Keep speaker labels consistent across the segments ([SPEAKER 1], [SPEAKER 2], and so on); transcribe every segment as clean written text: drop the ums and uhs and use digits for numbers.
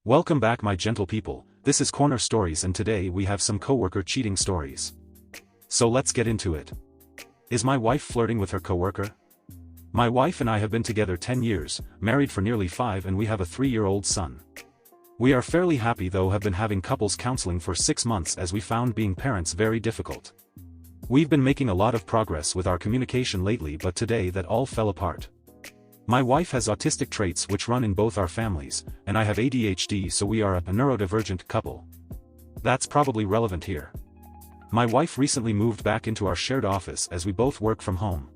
[SPEAKER 1] Welcome back, my gentle people. This is Corner Stories, and today we have some coworker cheating stories. So let's get into it. Is my wife flirting with her coworker? My wife and I have been together 10 years, married for nearly 5, and we have a 3-year-old son. We are fairly happy, though have been having couples counseling for 6 months as we found being parents very difficult. We've been making a lot of progress with our communication lately, but today that all fell apart. My wife has autistic traits which run in both our families, and I have ADHD, so we are a neurodivergent couple. That's probably relevant here. My wife recently moved back into our shared office as we both work from home.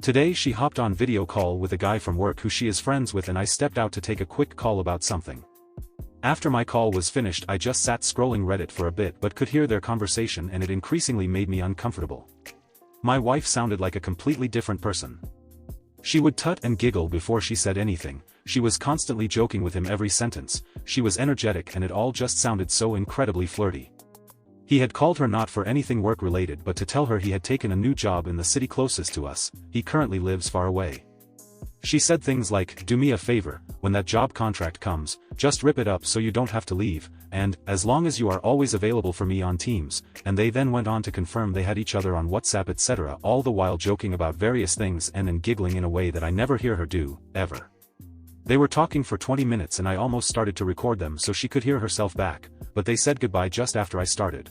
[SPEAKER 1] Today she hopped on video call with a guy from work who she is friends with, and I stepped out to take a quick call about something. After my call was finished, I just sat scrolling Reddit for a bit but could hear their conversation, and it increasingly made me uncomfortable. My wife sounded like a completely different person. She would tut and giggle before she said anything, she was constantly joking with him every sentence, she was energetic, and it all just sounded so incredibly flirty. He had called her not for anything work-related but to tell her he had taken a new job in the city closest to us. He currently lives far away. She said things like, "Do me a favor, when that job contract comes, just rip it up so you don't have to leave, and, as long as you are always available for me on Teams," and they then went on to confirm they had each other on WhatsApp, etc., all the while joking about various things and giggling in a way that I never hear her do, ever. They were talking for 20 minutes and I almost started to record them so she could hear herself back, but they said goodbye just after I started.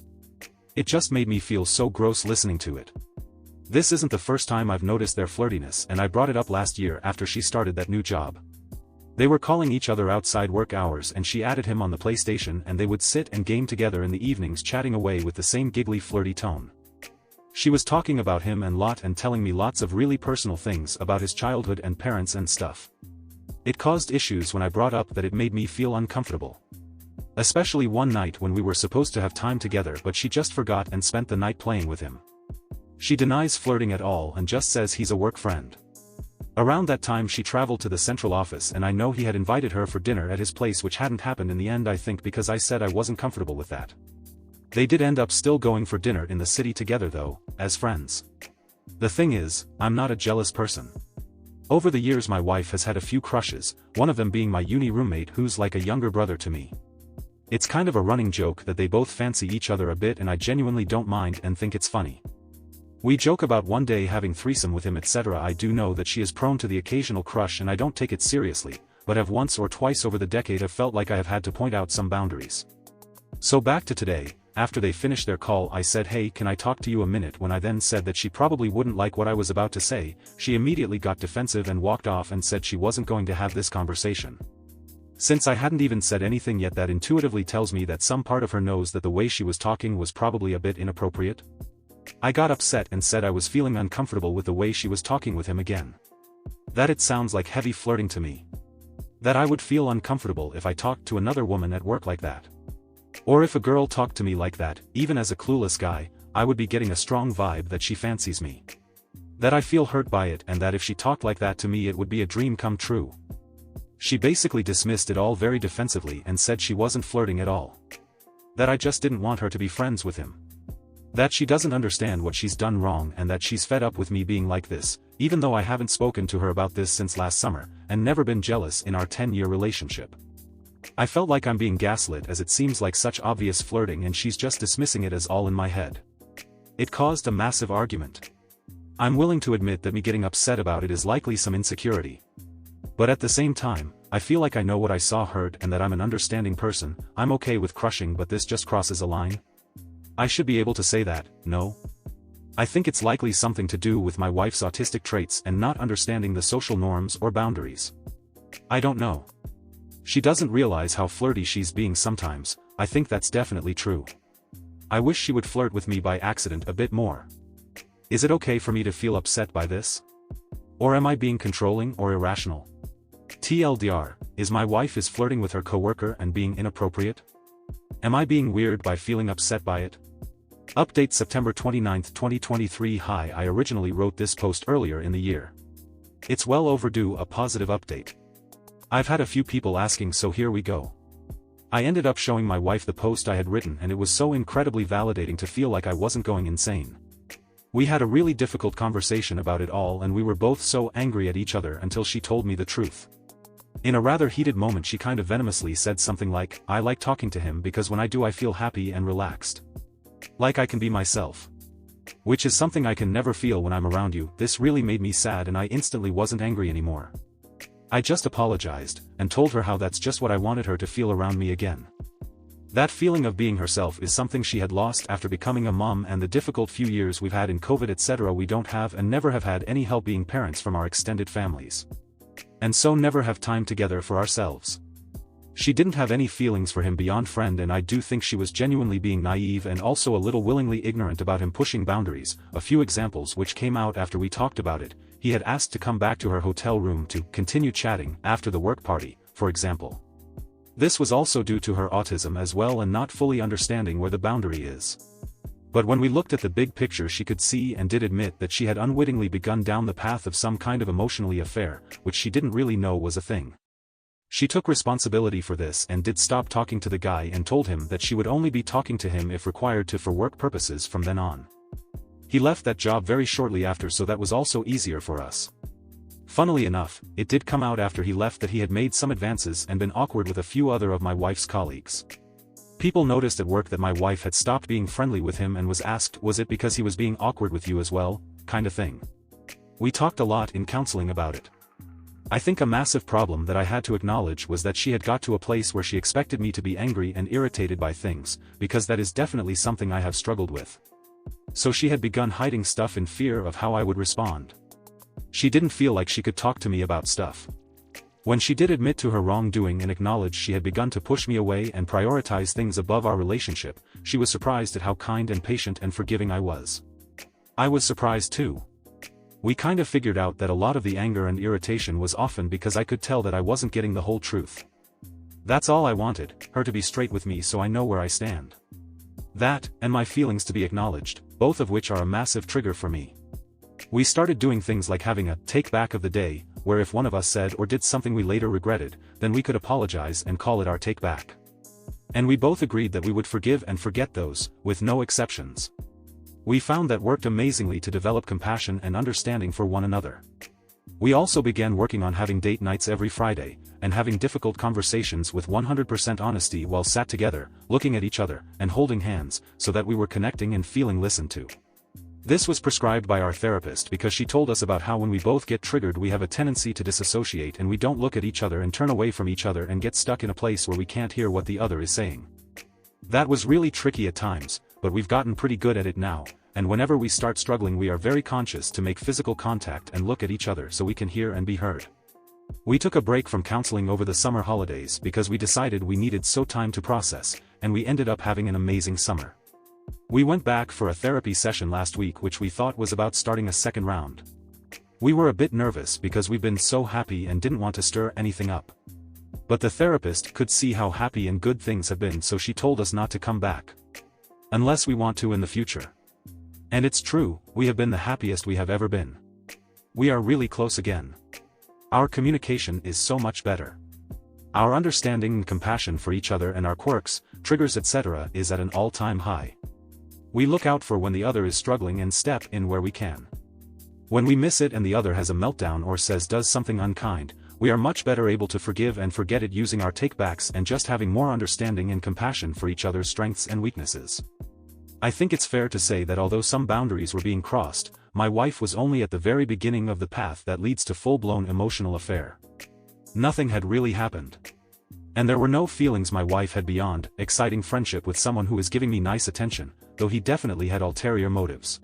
[SPEAKER 1] It just made me feel so gross listening to it. This isn't the first time I've noticed their flirtiness, and I brought it up last year after she started that new job. They were calling each other outside work hours, and she added him on the PlayStation, and they would sit and game together in the evenings, chatting away with the same giggly flirty tone. She was talking about him and telling me lots of really personal things about his childhood and parents and stuff. It caused issues when I brought up that it made me feel uncomfortable. Especially one night when we were supposed to have time together, but she just forgot and spent the night playing with him. She denies flirting at all and just says he's a work friend. Around that time she traveled to the central office, and I know he had invited her for dinner at his place, which hadn't happened in the end, I think because I said I wasn't comfortable with that. They did end up still going for dinner in the city together though, as friends. The thing is, I'm not a jealous person. Over the years my wife has had a few crushes, one of them being my uni roommate who's like a younger brother to me. It's kind of a running joke that they both fancy each other a bit, and I genuinely don't mind and think it's funny. We joke about one day having threesome with him, etc. I do know that she is prone to the occasional crush and I don't take it seriously, but have once or twice over the decade have felt like I have had to point out some boundaries. So back to today, after they finished their call I said, "Hey, can I talk to you a minute?" When I then said that she probably wouldn't like what I was about to say, she immediately got defensive and walked off and said she wasn't going to have this conversation. Since I hadn't even said anything yet, that intuitively tells me that some part of her knows that the way she was talking was probably a bit inappropriate. I got upset and said I was feeling uncomfortable with the way she was talking with him again. That it sounds like heavy flirting to me. That I would feel uncomfortable if I talked to another woman at work like that. Or if a girl talked to me like that, even as a clueless guy, I would be getting a strong vibe that she fancies me. That I feel hurt by it, and that if she talked like that to me it would be a dream come true. She basically dismissed it all very defensively and said she wasn't flirting at all. That I just didn't want her to be friends with him. That she doesn't understand what she's done wrong, and that she's fed up with me being like this, even though I haven't spoken to her about this since last summer, and never been jealous in our 10-year relationship. I felt like I'm being gaslit, as it seems like such obvious flirting and she's just dismissing it as all in my head. It caused a massive argument. I'm willing to admit that me getting upset about it is likely some insecurity. But at the same time, I feel like I know what I saw, heard, and that I'm an understanding person. I'm okay with crushing, but this just crosses a line. I should be able to say that, no? I think it's likely something to do with my wife's autistic traits and not understanding the social norms or boundaries. I don't know. She doesn't realize how flirty she's being sometimes. I think that's definitely true. I wish she would flirt with me by accident a bit more. Is it okay for me to feel upset by this? Or am I being controlling or irrational? TLDR, is my wife flirting with her coworker and being inappropriate? Am I being weird by feeling upset by it? Update September 29, 2023. Hi, I originally wrote this post earlier in the year. It's well overdue, a positive update. I've had a few people asking, so here we go. I ended up showing my wife the post I had written, and it was so incredibly validating to feel like I wasn't going insane. We had a really difficult conversation about it all, and we were both so angry at each other until she told me the truth. In a rather heated moment she kind of venomously said something like, "I like talking to him because when I do I feel happy and relaxed. Like I can be myself. Which is something I can never feel when I'm around you." This really made me sad and I instantly wasn't angry anymore. I just apologized, and told her how that's just what I wanted her to feel around me again. That feeling of being herself is something she had lost after becoming a mom, and the difficult few years we've had in COVID etc. We don't have and never have had any help being parents from our extended families. And so never have time together for ourselves. She didn't have any feelings for him beyond friend, and I do think she was genuinely being naive and also a little willingly ignorant about him pushing boundaries. A few examples which came out after we talked about it: he had asked to come back to her hotel room to continue chatting after the work party, for example. This was also due to her autism as well and not fully understanding where the boundary is. But when we looked at the big picture she could see and did admit that she had unwittingly begun down the path of some kind of emotionally affair, which she didn't really know was a thing. She took responsibility for this and did stop talking to the guy and told him that she would only be talking to him if required to for work purposes from then on. He left that job very shortly after, so that was also easier for us. Funnily enough, it did come out after he left that he had made some advances and been awkward with a few other of my wife's colleagues. People noticed at work that my wife had stopped being friendly with him and was asked, was it because he was being awkward with you as well, kind of thing. We talked a lot in counseling about it. I think a massive problem that I had to acknowledge was that she had got to a place where she expected me to be angry and irritated by things, because that is definitely something I have struggled with. So she had begun hiding stuff in fear of how I would respond. She didn't feel like she could talk to me about stuff. When she did admit to her wrongdoing and acknowledge she had begun to push me away and prioritize things above our relationship, she was surprised at how kind and patient and forgiving I was. I was surprised too. We kind of figured out that a lot of the anger and irritation was often because I could tell that I wasn't getting the whole truth. That's all I wanted, her to be straight with me so I know where I stand. That, and my feelings to be acknowledged, both of which are a massive trigger for me. We started doing things like having a take back of the day, where if one of us said or did something we later regretted, then we could apologize and call it our take back. And we both agreed that we would forgive and forget those, with no exceptions. We found that worked amazingly to develop compassion and understanding for one another. We also began working on having date nights every Friday, and having difficult conversations with 100% honesty while sat together, looking at each other, and holding hands, so that we were connecting and feeling listened to. This was prescribed by our therapist because she told us about how when we both get triggered we have a tendency to disassociate and we don't look at each other and turn away from each other and get stuck in a place where we can't hear what the other is saying. That was really tricky at times, but we've gotten pretty good at it now, and whenever we start struggling we are very conscious to make physical contact and look at each other so we can hear and be heard. We took a break from counseling over the summer holidays because we decided we needed so time to process, and we ended up having an amazing summer. We went back for a therapy session last week which we thought was about starting a second round. We were a bit nervous because we've been so happy and didn't want to stir anything up. But the therapist could see how happy and good things have been, so she told us not to come back. Unless we want to in the future. And it's true, we have been the happiest we have ever been. We are really close again. Our communication is so much better. Our understanding and compassion for each other and our quirks, triggers etc. is at an all-time high. We look out for when the other is struggling and step in where we can. When we miss it and the other has a meltdown or does something unkind, we are much better able to forgive and forget it using our takebacks and just having more understanding and compassion for each other's strengths and weaknesses. I think it's fair to say that although some boundaries were being crossed, my wife was only at the very beginning of the path that leads to full-blown emotional affair. Nothing had really happened. And there were no feelings my wife had beyond exciting friendship with someone who is giving me nice attention, though he definitely had ulterior motives.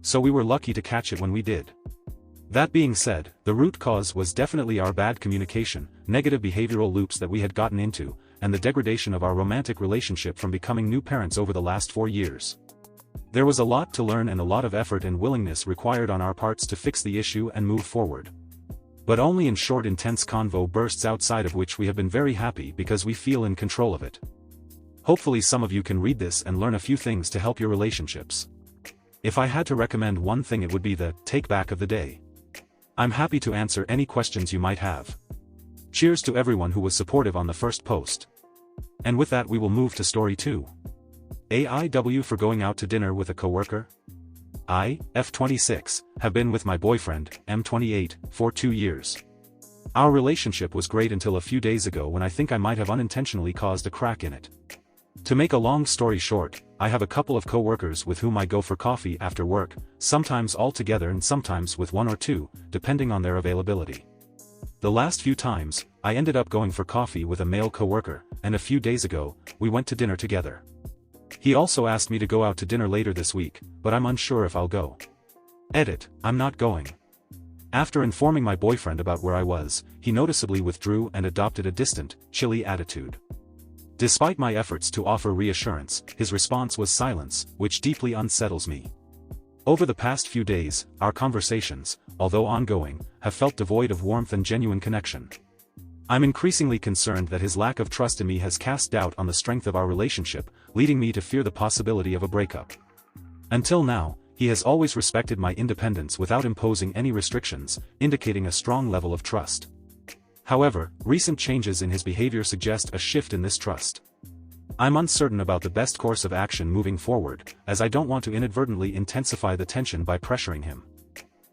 [SPEAKER 1] So we were lucky to catch it when we did. That being said, the root cause was definitely our bad communication, negative behavioral loops that we had gotten into, and the degradation of our romantic relationship from becoming new parents over the last 4 years. There was a lot to learn and a lot of effort and willingness required on our parts to fix the issue and move forward. But only in short intense convo bursts outside of which we have been very happy because we feel in control of it. Hopefully some of you can read this and learn a few things to help your relationships. If I had to recommend one thing it would be the take back of the day. I'm happy to answer any questions you might have. Cheers to everyone who was supportive on the first post. And with that we will move to story 2. AIW for going out to dinner with a coworker? I, F26, have been with my boyfriend, M28, for 2 years. Our relationship was great until a few days ago when I think I might have unintentionally caused a crack in it. To make a long story short, I have a couple of coworkers with whom I go for coffee after work, sometimes all together and sometimes with one or two, depending on their availability. The last few times, I ended up going for coffee with a male coworker, and a few days ago, we went to dinner together. He also asked me to go out to dinner later this week, but I'm unsure if I'll go. Edit, I'm not going. After informing my boyfriend about where I was, he noticeably withdrew and adopted a distant, chilly attitude. Despite my efforts to offer reassurance, his response was silence, which deeply unsettles me. Over the past few days, our conversations, although ongoing, have felt devoid of warmth and genuine connection. I'm increasingly concerned that his lack of trust in me has cast doubt on the strength of our relationship, leading me to fear the possibility of a breakup. Until now, he has always respected my independence without imposing any restrictions, indicating a strong level of trust. However, recent changes in his behavior suggest a shift in this trust. I'm uncertain about the best course of action moving forward, as I don't want to inadvertently intensify the tension by pressuring him.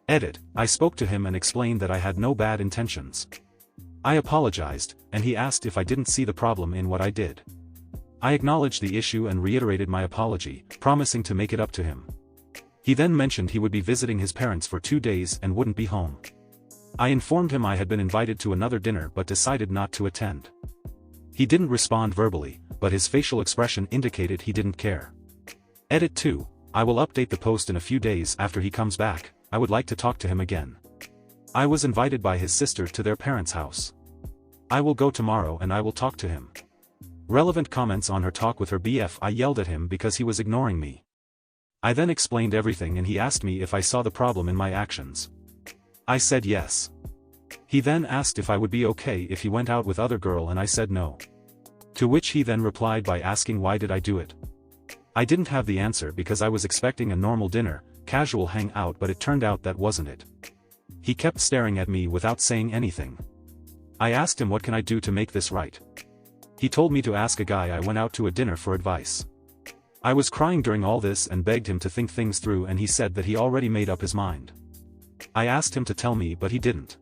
[SPEAKER 1] Edit, I spoke to him and explained that I had no bad intentions. I apologized, and he asked if I didn't see the problem in what I did. I acknowledged the issue and reiterated my apology, promising to make it up to him. He then mentioned he would be visiting his parents for 2 days and wouldn't be home. I informed him I had been invited to another dinner but decided not to attend. He didn't respond verbally, but his facial expression indicated he didn't care. Edit 2, I will update the post in a few days after he comes back. I would like to talk to him again. I was invited by his sister to their parents' house. I will go tomorrow and I will talk to him. Relevant comments on her talk with her BF. I yelled at him because he was ignoring me. I then explained everything and he asked me if I saw the problem in my actions. I said yes. He then asked if I would be okay if he went out with other girl and I said no. To which he then replied by asking why did I do it. I didn't have the answer because I was expecting a normal dinner, casual hangout, but it turned out that wasn't it. He kept staring at me without saying anything. I asked him what can I do to make this right. He told me to ask a guy I went out to a dinner for advice. I was crying during all this and begged him to think things through and he said that he already made up his mind. I asked him to tell me but he didn't.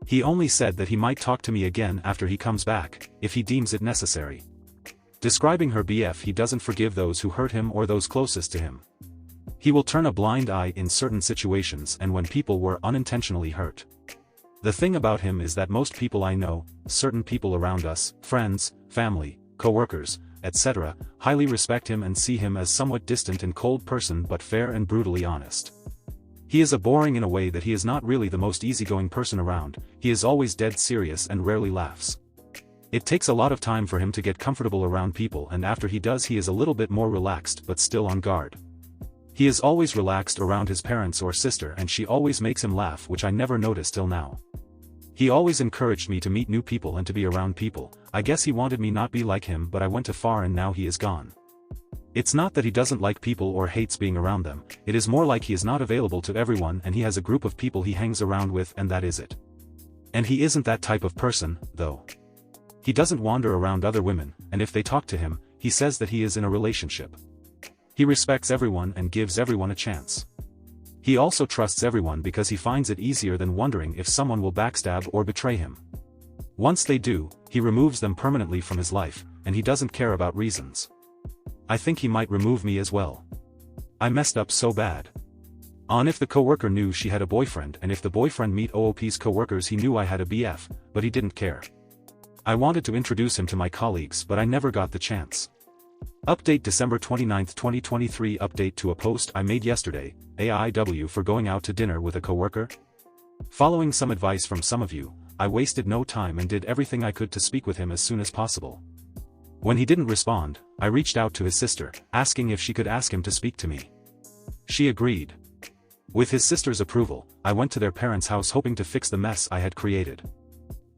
[SPEAKER 1] He only said that he might talk to me again after he comes back, if he deems it necessary. Describing her BF, he doesn't forgive those who hurt him or those closest to him. He will turn a blind eye in certain situations and when people were unintentionally hurt. The thing about him is that most people I know, certain people around us, friends, family, co-workers, etc., highly respect him and see him as somewhat distant and cold person but fair and brutally honest. He is a boring in a way that he is not really the most easygoing person around, he is always dead serious and rarely laughs. It takes a lot of time for him to get comfortable around people and after he does he is a little bit more relaxed but still on guard. He is always relaxed around his parents or sister and she always makes him laugh, which I never noticed till now. He always encouraged me to meet new people and to be around people. I guess he wanted me not be like him but I went too far and now he is gone. It's not that he doesn't like people or hates being around them, it is more like he is not available to everyone and he has a group of people he hangs around with and that is it. And he isn't that type of person, though. He doesn't wander around other women, and if they talk to him, he says that he is in a relationship. He respects everyone and gives everyone a chance. He also trusts everyone because he finds it easier than wondering if someone will backstab or betray him. Once they do, he removes them permanently from his life, and he doesn't care about reasons. I think he might remove me as well. I messed up so bad. On if the coworker knew she had a boyfriend and if the boyfriend meet OOP's coworkers he knew I had a BF, but he didn't care. I wanted to introduce him to my colleagues but I never got the chance. Update December 29, 2023. Update to a post I made yesterday, AIW for going out to dinner with a coworker. Following some advice from some of you, I wasted no time and did everything I could to speak with him as soon as possible. When he didn't respond, I reached out to his sister, asking if she could ask him to speak to me. She agreed. With his sister's approval, I went to their parents' house hoping to fix the mess I had created.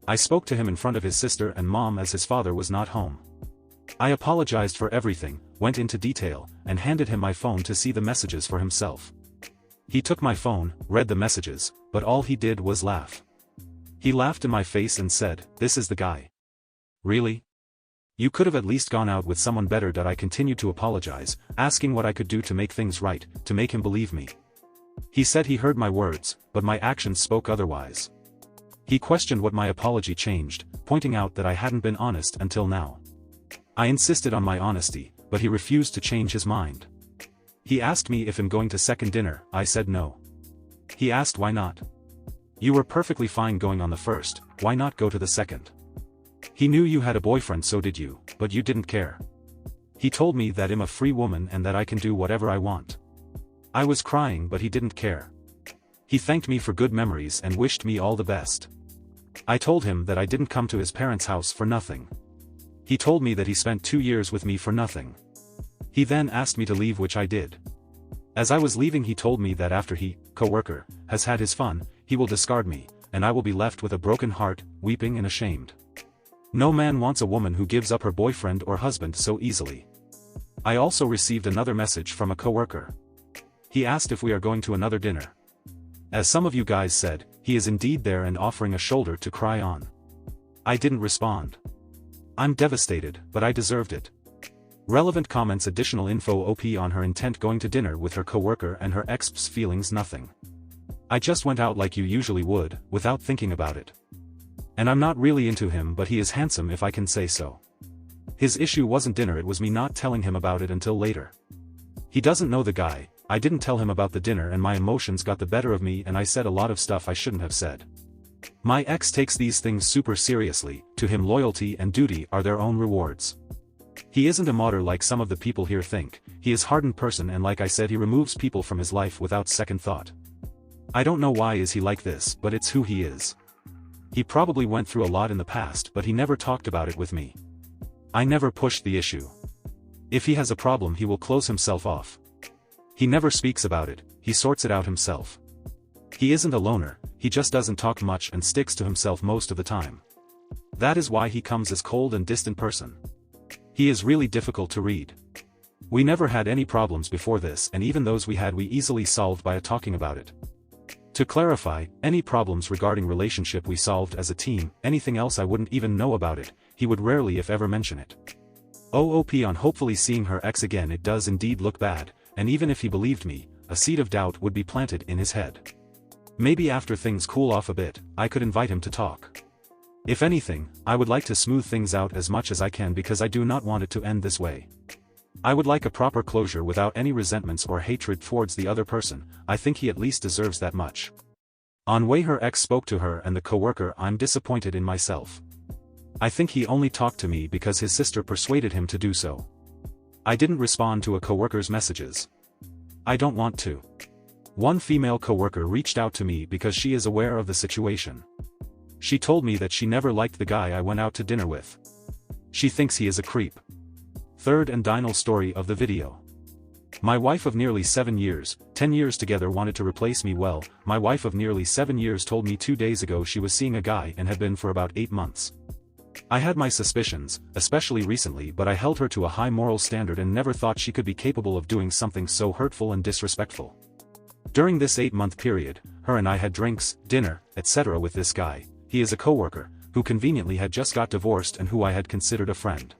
[SPEAKER 1] I spoke to him in front of his sister and mom as his father was not home. I apologized for everything, went into detail, and handed him my phone to see the messages for himself. He took my phone, read the messages, but all he did was laugh. He laughed in my face and said, "This is the guy. Really? You could have at least gone out with someone better." I continued to apologize, asking what I could do to make things right, to make him believe me. He said he heard my words, but my actions spoke otherwise. He questioned what my apology changed, pointing out that I hadn't been honest until now. I insisted on my honesty, but he refused to change his mind. He asked me if I'm going to second dinner. I said no. He asked why not. You were perfectly fine going on the first, why not go to the second? He knew you had a boyfriend, so did you, but you didn't care. He told me that I'm a free woman and that I can do whatever I want. I was crying, but he didn't care. He thanked me for good memories and wished me all the best. I told him that I didn't come to his parents' house for nothing. He told me that he spent 2 years with me for nothing. He then asked me to leave, which I did. As I was leaving, he told me that after he, coworker, has had his fun, he will discard me, and I will be left with a broken heart, weeping and ashamed. No man wants a woman who gives up her boyfriend or husband so easily. I also received another message from a coworker. He asked if we are going to another dinner. As some of you guys said, he is indeed there and offering a shoulder to cry on. I didn't respond. I'm devastated, but I deserved it. Relevant comments. Additional info. OP on her intent going to dinner with her coworker and her ex's feelings. Nothing. I just went out like you usually would, without thinking about it. And I'm not really into him, but he is handsome, if I can say so. His issue wasn't dinner, it was me not telling him about it until later. He doesn't know the guy. I didn't tell him about the dinner and my emotions got the better of me and I said a lot of stuff I shouldn't have said. My ex takes these things super seriously. To him, loyalty and duty are their own rewards. He isn't a martyr like some of the people here think. He is a hardened person, and like I said, he removes people from his life without second thought. I don't know why is he like this, but it's who he is. He probably went through a lot in the past, but he never talked about it with me. I never pushed the issue. If he has a problem, he will close himself off. He never speaks about it, he sorts it out himself. He isn't a loner, he just doesn't talk much and sticks to himself most of the time. That is why he comes as cold and distant person. He is really difficult to read. We never had any problems before this, and even those we had we easily solved by talking about it. To clarify, any problems regarding relationship we solved as a team. Anything else I wouldn't even know about it, he would rarely if ever mention it. OOP on hopefully seeing her ex again. It does indeed look bad, and even if he believed me, a seed of doubt would be planted in his head. Maybe after things cool off a bit, I could invite him to talk. If anything, I would like to smooth things out as much as I can because I do not want it to end this way. I would like a proper closure without any resentments or hatred towards the other person. I think he at least deserves that much. On way her ex spoke to her and the coworker. I'm disappointed in myself. I think he only talked to me because his sister persuaded him to do so. I didn't respond to a coworker's messages. I don't want to. One female coworker reached out to me because she is aware of the situation. She told me that she never liked the guy I went out to dinner with. She thinks he is a creep. Third and final story of the video. My wife of nearly 7 years, 10 years together, wanted to replace me. Well, my wife of nearly 7 years told me 2 days ago she was seeing a guy and had been for about 8 months. I had my suspicions, especially recently, but I held her to a high moral standard and never thought she could be capable of doing something so hurtful and disrespectful. During this 8-month period, her and I had drinks, dinner, etc. with this guy. He is a coworker, who conveniently had just got divorced and who I had considered a friend.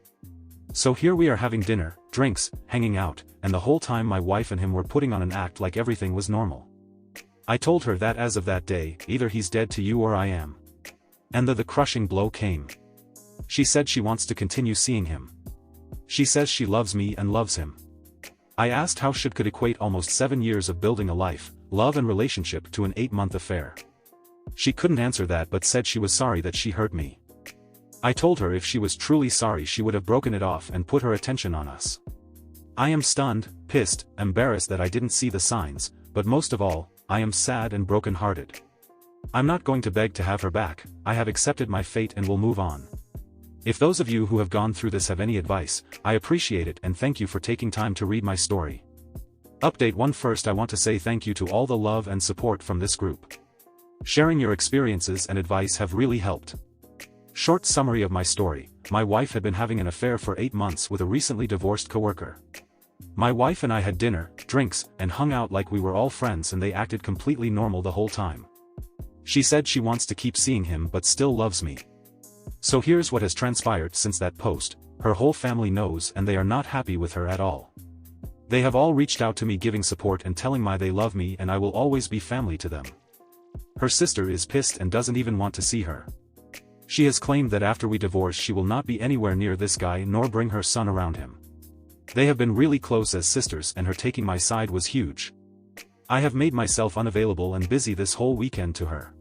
[SPEAKER 1] So here we are having dinner, drinks, hanging out, and the whole time my wife and him were putting on an act like everything was normal. I told her that as of that day, either he's dead to you or I am. And the crushing blow came. She said she wants to continue seeing him. She says she loves me and loves him. I asked how she could equate almost 7 years of building a life, love and relationship to an 8-month affair. She couldn't answer that but said she was sorry that she hurt me. I told her if she was truly sorry she would have broken it off and put her attention on us. I am stunned, pissed, embarrassed that I didn't see the signs, but most of all, I am sad and broken-hearted. I'm not going to beg to have her back. I have accepted my fate and will move on. If those of you who have gone through this have any advice, I appreciate it and thank you for taking time to read my story. Update 1. First, I want to say thank you to all the love and support from this group. Sharing your experiences and advice have really helped. Short summary of my story. My wife had been having an affair for 8 months with a recently divorced coworker. My wife and I had dinner, drinks, and hung out like we were all friends, and they acted completely normal the whole time. She said she wants to keep seeing him but still loves me. So here's what has transpired since that post. Her whole family knows and they are not happy with her at all. They have all reached out to me giving support and telling me they love me and I will always be family to them. Her sister is pissed and doesn't even want to see her. She has claimed that after we divorce she will not be anywhere near this guy nor bring her son around him. They have been really close as sisters and her taking my side was huge. I have made myself unavailable and busy this whole weekend to her.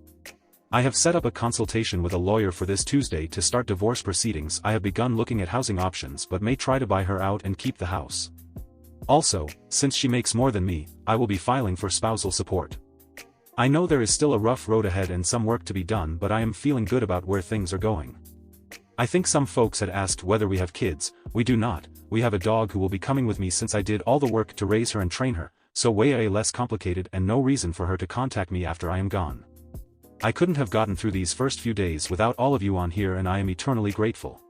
[SPEAKER 1] I have set up a consultation with a lawyer for this Tuesday to start divorce proceedings. I have begun looking at housing options but may try to buy her out and keep the house. Also, since she makes more than me, I will be filing for spousal support. I know there is still a rough road ahead and some work to be done, but I am feeling good about where things are going. I think some folks had asked whether we have kids. We do not. We have a dog who will be coming with me since I did all the work to raise her and train her, so way less complicated and no reason for her to contact me after I am gone. I couldn't have gotten through these first few days without all of you on here and I am eternally grateful.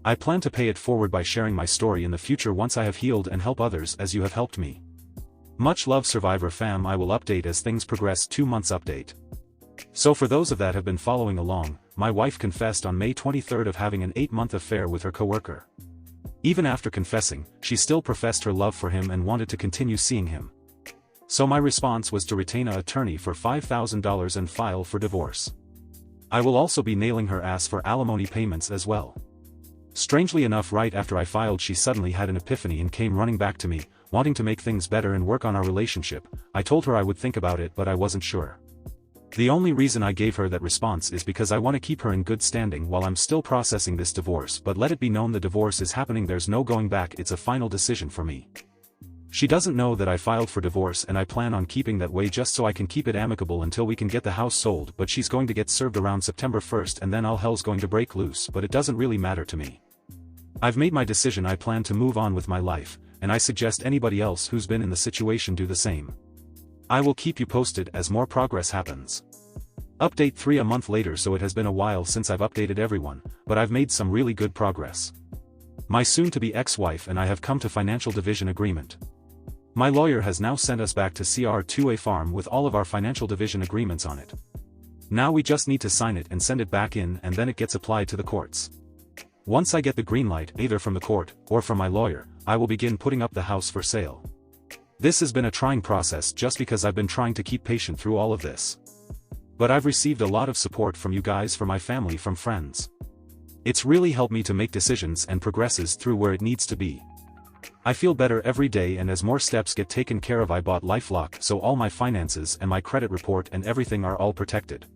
[SPEAKER 1] I plan to pay it forward by sharing my story in the future once I have healed and help others as you have helped me. Much love Survivor fam. I will update as things progress. 2 months update. So for those of that have been following along, my wife confessed on May 23rd of having an 8-month affair with her coworker. Even after confessing, she still professed her love for him and wanted to continue seeing him. So my response was to retain an attorney for $5,000 and file for divorce. I will also be nailing her ass for alimony payments as well. Strangely enough, right after I filed she suddenly had an epiphany and came running back to me, wanting to make things better and work on our relationship. I told her I would think about it but I wasn't sure. The only reason I gave her that response is because I want to keep her in good standing while I'm still processing this divorce, but let it be known the divorce is happening, there's no going back, it's a final decision for me. She doesn't know that I filed for divorce and I plan on keeping that way just so I can keep it amicable until we can get the house sold, but she's going to get served around September 1st and then all hell's going to break loose, but it doesn't really matter to me. I've made my decision. I plan to move on with my life, and I suggest anybody else who's been in the situation do the same. I will keep you posted as more progress happens. Update 3 a month later. So it has been a while since I've updated everyone, but I've made some really good progress. My soon-to-be ex-wife and I have come to financial division agreement. My lawyer has now sent us back to CR2A farm with all of our financial division agreements on it. Now we just need to sign it and send it back in and then it gets applied to the courts. Once I get the green light either from the court or from my lawyer, I will begin putting up the house for sale. This has been a trying process just because I've been trying to keep patient through all of this. But I've received a lot of support from you guys, from my family, from friends. It's really helped me to make decisions and progresses through where it needs to be. I feel better every day, and as more steps get taken care of, I bought LifeLock so all my finances and my credit report and everything are all protected.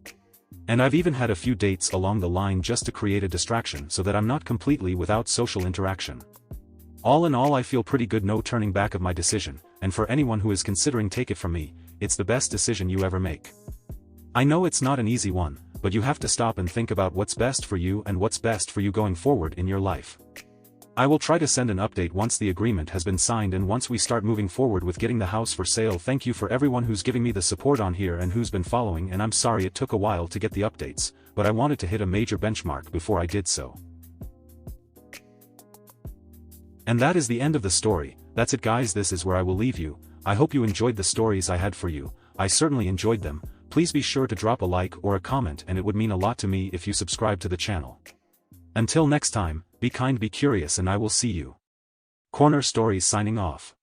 [SPEAKER 1] And I've even had a few dates along the line just to create a distraction so that I'm not completely without social interaction. All in all, I feel pretty good, no turning back of my decision, and for anyone who is considering, take it from me, it's the best decision you ever make. I know it's not an easy one, but you have to stop and think about what's best for you and what's best for you going forward in your life. I will try to send an update once the agreement has been signed and once we start moving forward with getting the house for sale. Thank you for everyone who's giving me the support on here and who's been following, and I'm sorry it took a while to get the updates, but I wanted to hit a major benchmark before I did so. And that is the end of the story. That's it guys, this is where I will leave you. I hope you enjoyed the stories I had for you. I certainly enjoyed them. Please be sure to drop a like or a comment, and it would mean a lot to me if you subscribe to the channel. Until next time, be kind, be curious, and I will see you. Corner Stories signing off.